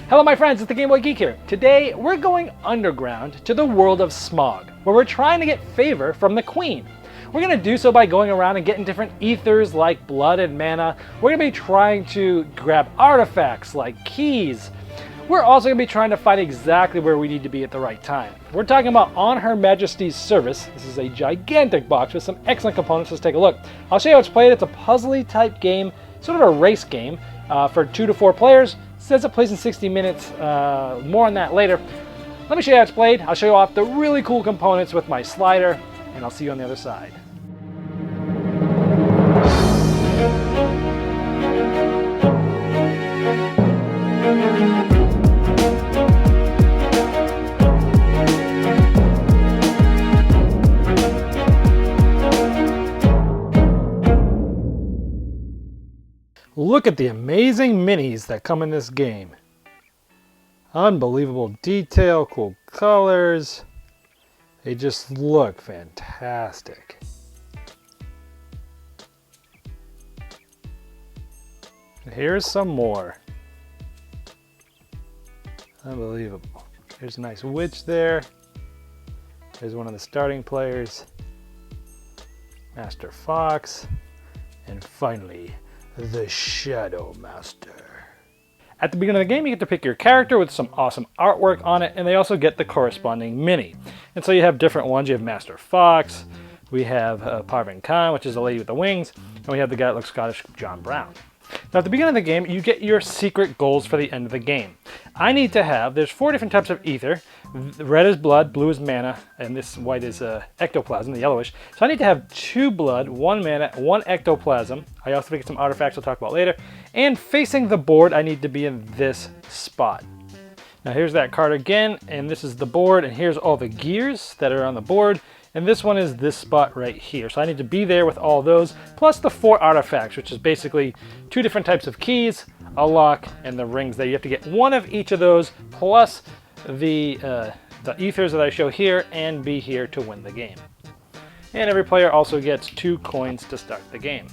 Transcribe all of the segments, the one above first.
Hello my friends, it's the Game Boy Geek here. Today we're going underground to the world of Smog, where we're trying to get favor from the Queen. We're going to do so by going around and getting different ethers like blood and mana. We're going to be trying to grab artifacts like keys. We're also going to be trying to find exactly where we need to be at the right time. We're talking about on Her Majesty's service. This is a gigantic box with some excellent components. Let's take a look. I'll show you how it's played. It's a puzzly type game, sort of a race game for 2 to 4 players. Says it plays in 60 minutes. More on that later. Let me show you how it's played. I'll show you off the really cool components with my slider, and I'll see you on the other side. Look at the amazing minis that come in this game. Unbelievable detail, cool colors. They just look fantastic. Here's some more. Unbelievable. There's a nice witch there. There's one of the starting players. Master Fox. And finally, the Shadow Master. At the beginning of the game, you get to pick your character with some awesome artwork on it, and they also get the corresponding mini. And so you have different ones. You have Master Fox, we have Parvin Khan, which is the lady with the wings, and we have the guy that looks Scottish, John Brown. Now at the beginning of the game, you get your secret goals for the end of the game. I need to have, there's 4 different types of ether. Red is blood, blue is mana, and this white is ectoplasm, the yellowish. So I need to have 2 blood, 1 mana, 1 ectoplasm. I also get some artifacts I'll talk about later. And facing the board, I need to be in this spot. Now here's that card again, and this is the board, and here's all the gears that are on the board. And this one is this spot right here. So I need to be there with all those, plus the 4 artifacts, which is basically 2 different types of keys, a lock, and the rings there. You have to get 1 of each of those, plus the ethers that I show here, and be here to win the game. And every player also gets 2 coins to start the game.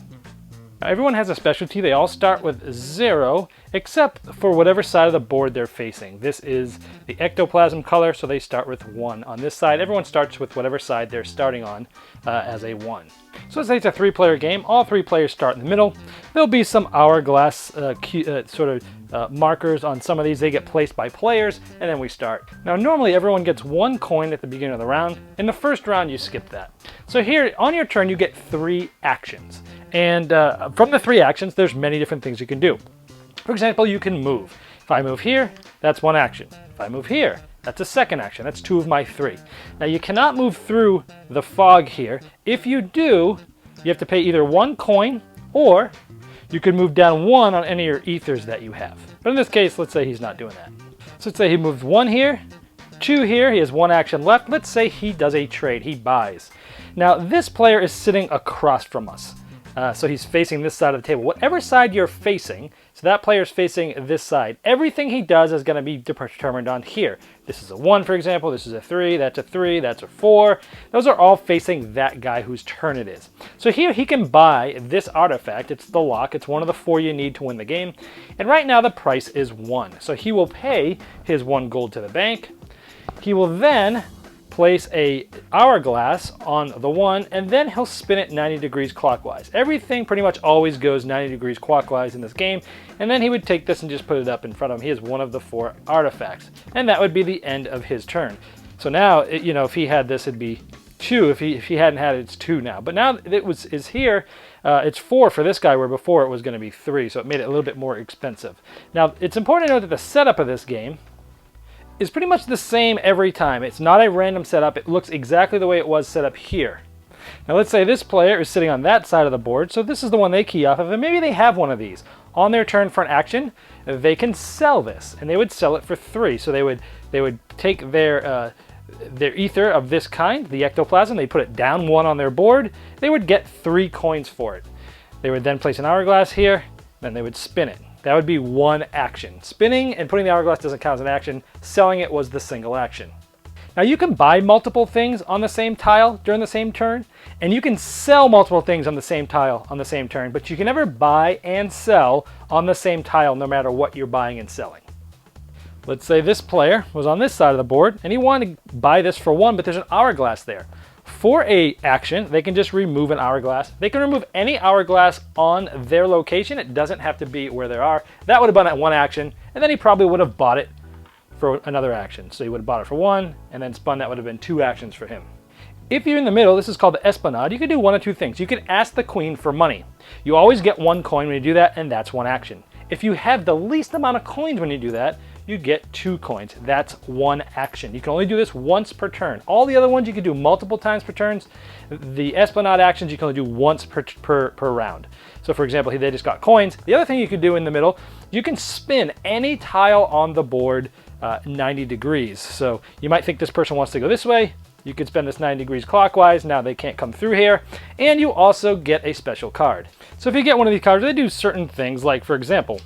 Now, everyone has a specialty. They all start with 0, except for whatever side of the board they're facing. This is the ectoplasm color, so they start with 1 on this side. Everyone starts with whatever side they're starting on as a 1. So let's say it's a 3-player game. All 3 players start in the middle. There'll be some hourglass markers on some of these. They get placed by players, and then we start. Now normally everyone gets 1 coin at the beginning of the round. In the first round you skip that. So here on your turn you get 3 actions. And from the 3 actions there's many different things you can do. For example, you can move. If I move here, that's 1 action. If I move here, that's a 2nd action. That's 2 of my 3. Now you cannot move through the fog here. If you do, you have to pay either 1 coin, or you can move down 1 on any of your ethers that you have. But in this case, let's say he's not doing that. So let's say he moves 1 here, 2 here, he has 1 action left. Let's say he does a trade, he buys. Now this player is sitting across from us. So he's facing this side of the table. Whatever side you're facing, so that player's facing this side, everything he does is going to be determined on here. This is a 1, for example. This is a 3. That's a 3. That's a 4. Those are all facing that guy whose turn it is. So here he can buy this artifact. It's the lock. It's one of the 4 you need to win the game. And right now the price is 1. So he will pay his 1 gold to the bank. He will then place a hourglass on the 1, and then he'll spin it 90 degrees clockwise. Everything pretty much always goes 90 degrees clockwise in this game, and then he would take this and just put it up in front of him. He has 1 of the 4 artifacts, and that would be the end of his turn. So now, if he had this, it'd be 2. If he hadn't had it, it's 2 now. But now is here, it's 4 for this guy, where before it was going to be 3, so it made it a little bit more expensive. Now, it's important to note that the setup of this game is pretty much the same every time. It's not a random setup. It looks exactly the way it was set up here. Now let's say this player is sitting on that side of the board, so this is the one they key off of, and maybe they have one of these. On their turn for an action, they can sell this, and they would sell it for 3. So they would take their ether of this kind, the ectoplasm, they put it down 1 on their board, they would get 3 coins for it. They would then place an hourglass here, then they would spin it. That would be 1 action. Spinning and putting the hourglass doesn't count as an action. Selling it was the single action. Now you can buy multiple things on the same tile during the same turn, and you can sell multiple things on the same tile on the same turn, but you can never buy and sell on the same tile no matter what you're buying and selling. Let's say this player was on this side of the board and he wanted to buy this for 1, but there's an hourglass there. For a action, they can just remove an hourglass. They can remove any hourglass on their location. It doesn't have to be where they are. That would have been at 1 action, and then he probably would have bought it for another action. So he would have bought it for 1, and then spun. That would have been 2 actions for him. If you're in the middle, this is called the esplanade. You can do 1 of 2 things. You can ask the queen for money. You always get 1 coin when you do that, and that's 1 action. If you have the least amount of coins when you do that, you get 2 coins. That's 1 action. You can only do this once per turn. All the other ones you can do multiple times per turns. The esplanade actions you can only do once per round. So for example, they just got coins. The other thing you could do in the middle, you can spin any tile on the board 90 degrees. So you might think this person wants to go this way. You could spin this 90 degrees clockwise. Now they can't come through here. And you also get a special card. So if you get one of these cards, they do certain things, like for example,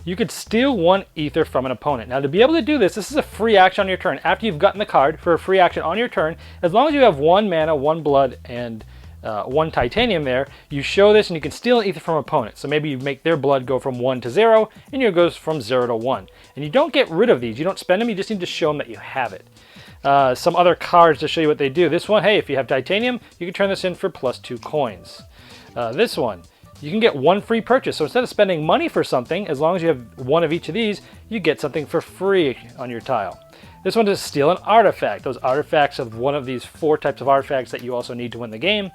you could steal 1 ether from an opponent. Now to be able to do this, this is a free action on your turn. After you've gotten the card for a free action on your turn, as long as you have 1 mana, 1 blood, and 1 titanium there, you show this and you can steal an ether from an opponent. So maybe you make their blood go from 1 to 0, and yours goes from 0 to 1. And you don't get rid of these. You don't spend them. You just need to show them that you have it. Some other cards to show you what they do. This one, hey, if you have titanium, you can turn this in for +2 coins. This one, you can get 1 free purchase. So instead of spending money for something, as long as you have 1 of each of these, you get something for free on your tile. This one is steal an artifact. Those artifacts of one of these 4 types of artifacts that you also need to win the game.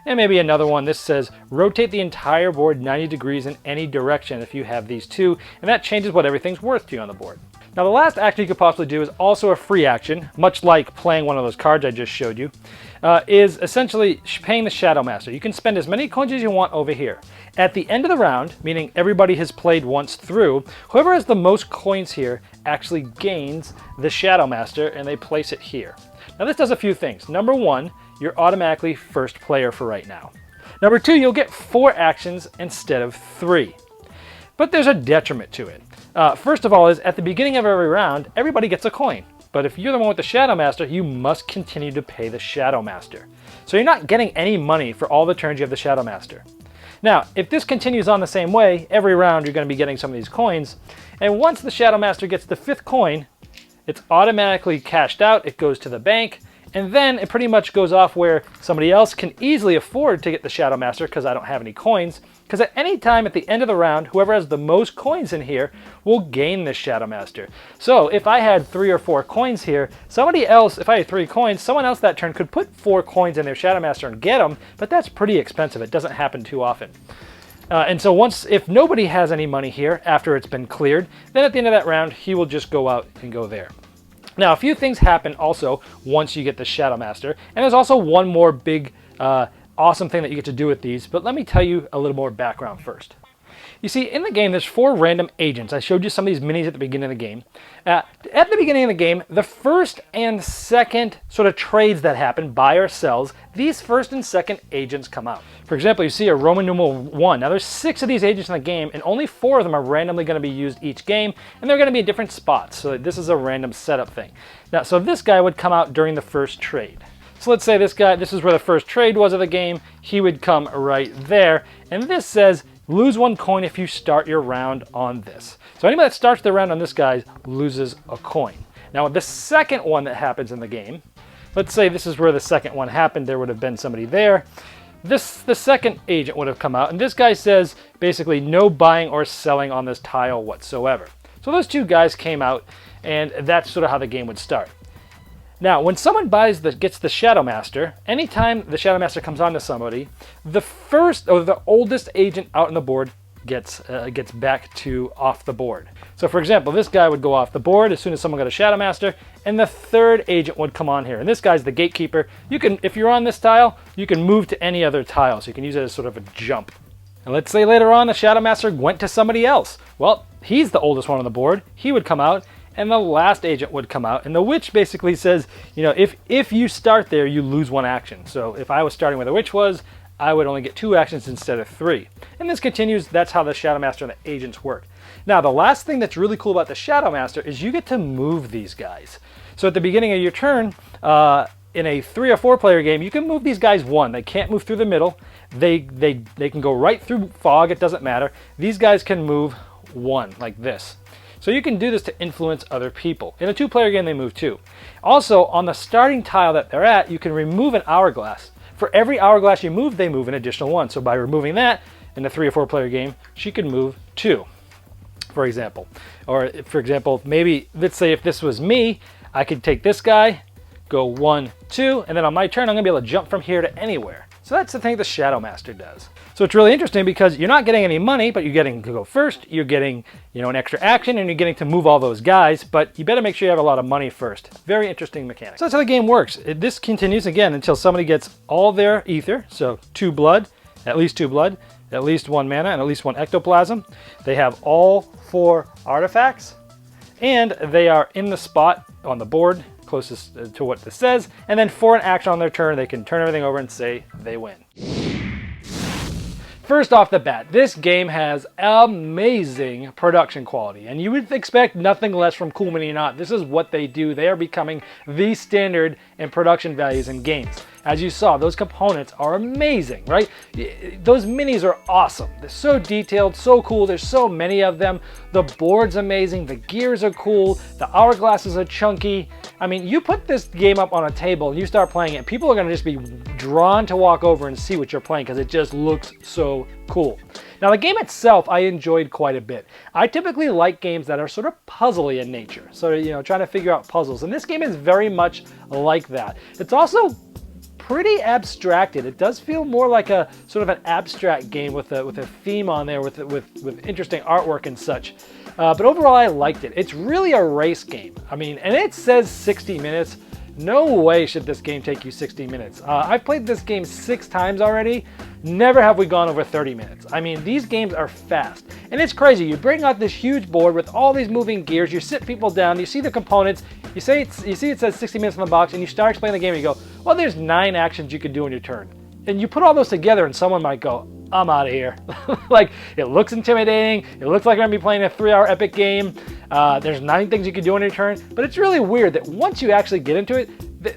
And maybe another one, this says rotate the entire board 90 degrees in any direction if you have these 2, and that changes what everything's worth to you on the board. Now the last action you could possibly do is also a free action, much like playing one of those cards I just showed you, is essentially paying the Shadow Master. You can spend as many coins as you want over here. At the end of the round, meaning everybody has played once through, whoever has the most coins here actually gains the Shadow Master, and they place it here. Now this does a few things. Number 1, you're automatically first player for right now. Number 2, you'll get 4 actions instead of 3. But there's a detriment to it. First of all is at the beginning of every round, everybody gets a coin. But if you're the one with the Shadow Master, you must continue to pay the Shadow Master. So you're not getting any money for all the turns you have the Shadow Master. Now, if this continues on the same way, every round you're going to be getting some of these coins. And once the Shadow Master gets the 5th coin, it's automatically cashed out, it goes to the bank, and then it pretty much goes off where somebody else can easily afford to get the Shadow Master because I don't have any coins. Because at any time at the end of the round, whoever has the most coins in here will gain this Shadow Master. So if I had 3 or 4 coins here, somebody else, if I had 3 coins, someone else that turn could put 4 coins in their Shadow Master and get them, but that's pretty expensive. It doesn't happen too often. And so if nobody has any money here after it's been cleared, then at the end of that round, he will just go out and go there. Now, a few things happen also once you get the Shadow Master, and there's also one more big awesome thing that you get to do with these, but let me tell you a little more background first. You see, in the game, there's 4 random agents. I showed you some of these minis at the beginning of the game. At the beginning of the game, the first and second sort of trades that happen, buy or sells, these first and second agents come out. For example, you see a Roman numeral 1. Now, there's 6 of these agents in the game, and only 4 of them are randomly going to be used each game, and they're going to be in different spots. So this is a random setup thing. Now, so this guy would come out during the first trade. So let's say this guy, this is where the first trade was of the game. He would come right there, and this says, lose 1 coin if you start your round on this. So anybody that starts their round on this guy loses a coin. Now the second one that happens in the game, let's say this is where the second one happened, there would have been somebody there. The second agent would have come out, and this guy says basically no buying or selling on this tile whatsoever. So those 2 guys came out, and that's sort of how the game would start. Now, when someone gets the Shadow Master, anytime the Shadow Master comes onto somebody, the first or the oldest agent out on the board gets back to off the board. So, for example, this guy would go off the board as soon as someone got a Shadow Master, and the third agent would come on here. And this guy's the gatekeeper. You can, if you're on this tile, you can move to any other tile, so you can use it as sort of a jump. And let's say later on the Shadow Master went to somebody else. Well, he's the oldest one on the board. He would come out, and the last agent would come out, and the witch basically says, you know, if you start there, you lose 1 action. So if I was starting where the witch was, I would only get 2 actions instead of 3. And this continues. That's how the Shadow Master and the agents work. Now, the last thing that's really cool about the Shadow Master is you get to move these guys. So at the beginning of your turn, in a 3 or 4 player game, you can move these guys 1. They can't move through the middle. They can go right through fog. It doesn't matter. These guys can move 1 like this. So you can do this to influence other people. In a 2-player game, they move too. Also, on the starting tile that they're at, you can remove an hourglass. For every hourglass you move, they move an additional one. So by removing that, in a 3 or 4-player game, she can move 2, for example. Or for example, maybe, let's say if this was me, I could take this guy, go 1, 2, and then on my turn, I'm gonna be able to jump from here to anywhere. So that's the thing the Shadow Master does. So it's really interesting because you're not getting any money, but you're getting to go first, you're getting, an extra action, and you're getting to move all those guys, but you better make sure you have a lot of money first. Very interesting mechanic. So that's how the game works. This continues again until somebody gets all their ether, so 2 blood, at least 2 blood, at least 1 mana, and at least 1 ectoplasm. They have all 4 artifacts, and they are in the spot on the board closest to what this says, and then for an action on their turn, they can turn everything over and say they win. First off the bat, this game has amazing production quality, and you would expect nothing less from Cool Mini or Not. This is what they do. They are becoming the standard in production values in games. As you saw, those components are amazing, right? Those minis are awesome. They're so detailed, so cool. There's so many of them. The board's amazing. The gears are cool. The hourglasses are chunky. I mean, you put this game up on a table and you start playing it, people are going to just be drawn to walk over and see what you're playing because it just looks so cool. Now, the game itself, I enjoyed quite a bit. I typically like games that are sort of puzzly in nature. So, trying to figure out puzzles. And this game is very much like that. It's also pretty abstracted. It does feel more like a sort of an abstract game with a theme on there with interesting artwork and such. But overall, I liked it. It's really a race game. I mean, and it says 60 minutes. No way should this game take you 60 minutes. I've played this game 6 times already. Never have we gone over 30 minutes. I mean, these games are fast. And it's crazy. You bring out this huge board with all these moving gears. You sit people down. You see the components. You see it says 60 minutes on the box, and you start playing the game and you go, well, there's 9 actions you could do in your turn. And you put all those together and someone might go, I'm out of here. Like, it looks intimidating. It looks like I'm going to be playing a 3-hour epic game. There's 9 things you can do in your turn. But it's really weird that once you actually get into it,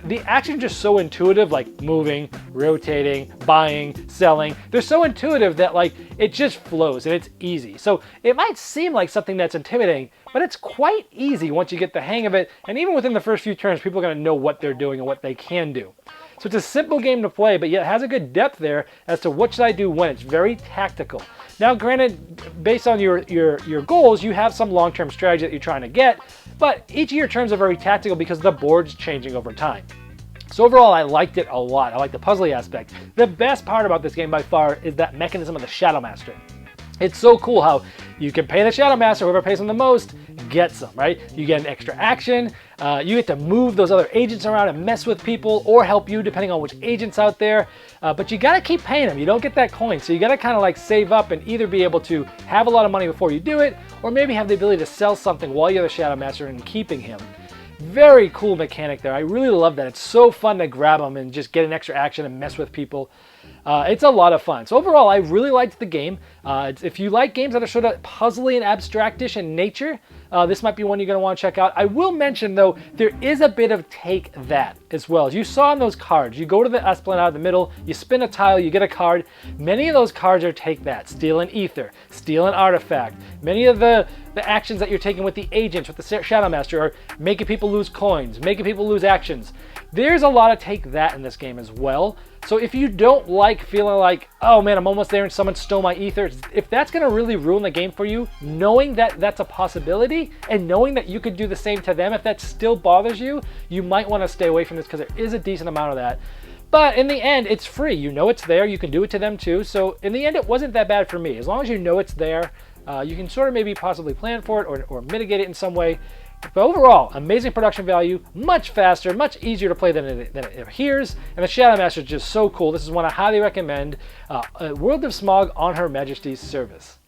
the actions are just so intuitive, like moving, rotating, buying, selling. They're so intuitive that like it just flows and it's easy. So it might seem like something that's intimidating, but it's quite easy once you get the hang of it. And even within the first few turns, people are going to know what they're doing and what they can do. So it's a simple game to play, but yet has a good depth there as to what should I do when. It's very tactical. Now, granted, based on your goals, you have some long-term strategy that you're trying to get, but each of your turns are very tactical because the board's changing over time. So overall, I liked it a lot. I like the puzzly aspect. The best part about this game by far is that mechanism of the Shadow Master. It's so cool how you can pay the Shadow Master, whoever pays them the most gets them, right? You get an extra action, you get to move those other agents around and mess with people or help you depending on which agent's out there, but you gotta keep paying them. You don't get that coin, so you gotta kind of like save up and either be able to have a lot of money before you do it, or maybe have the ability to sell something while you're the Shadow Master and keeping him. Very cool mechanic there. I really love that. It's so fun to grab them and just get an extra action and mess with people. It's a lot of fun. So overall, I really liked the game. If you like games that are sort of puzzly and abstractish in nature, this might be one you're going to want to check out. I will mention, though, there is a bit of take that as well. As you saw on those cards, you go to the Esplanade in the middle, you spin a tile, you get a card. Many of those cards are take that. Steal an ether, steal an artifact. Many of the actions that you're taking with the agents, with the Shadow Master, are making people lose coins, making people lose actions. There's a lot of take that in this game as well. So if you don't like feeling like, oh man, I'm almost there and someone stole my ether, if that's going to really ruin the game for you, knowing that that's a possibility and knowing that you could do the same to them, if that still bothers you, you might want to stay away from this because there is a decent amount of that. But in the end, it's free. You know it's there. You can do it to them too. So in the end, it wasn't that bad for me. As long as you know it's there, you can sort of maybe possibly plan for it or mitigate it in some way. But overall, amazing production value, much faster, much easier to play than it appears, and the Shadow Master is just so cool. This is one I highly recommend. World of Smog on Her Majesty's service.